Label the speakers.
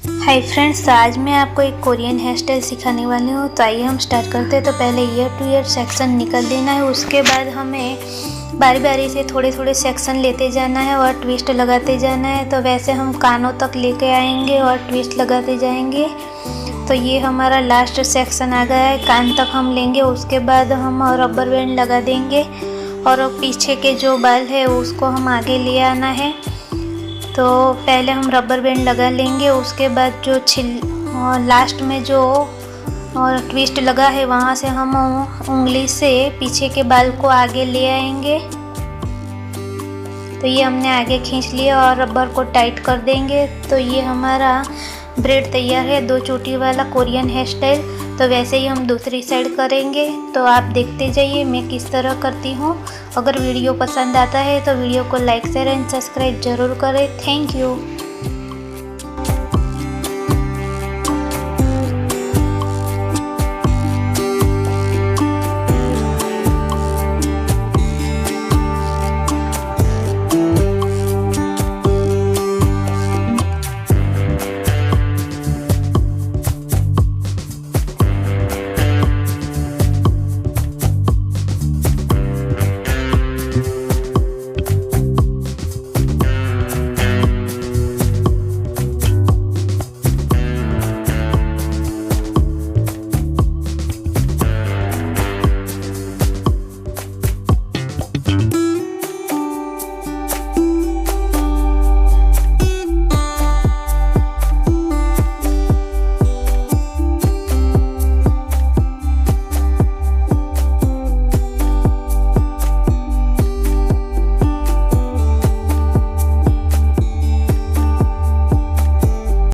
Speaker 1: Hi friends, तो आज मैं आपको एक कोरियन हेयर स्टाइल सिखाने वाली हूँ। तो आइए हम स्टार्ट करते हैं। तो पहले ईयर टू ईयर सेक्शन निकल देना है। उसके बाद हमें बारी बारी से थोड़े थोड़े सेक्शन लेते जाना है और ट्विस्ट लगाते जाना है। तो वैसे हम कानों तक लेके आएंगे और ट्विस्ट लगाते जाएंगे। तो ये हमारा लास्ट सेक्शन आ गया है, कान तक हम लेंगे। उसके बाद हम रबर बैंड लगा देंगे और पीछे के जो बाल है उसको हम आगे ले आना है। तो पहले हम रबर बैंड लगा लेंगे। उसके बाद जो लास्ट में जो ट्विस्ट लगा है वहाँ से हम उंगली से पीछे के बाल को आगे ले आएंगे। तो ये हमने आगे खींच लिया और रबर को टाइट कर देंगे। तो ये हमारा ब्रेड तैयार है, 2 चोटी वाला कोरियन हेयर स्टाइल। तो वैसे ही हम दूसरी साइड करेंगे। तो आप देखते जाइए मैं किस तरह करती हूँ। अगर वीडियो पसंद आता है तो वीडियो को लाइक शेयर एंड सब्सक्राइब ज़रूर करें। Thank you.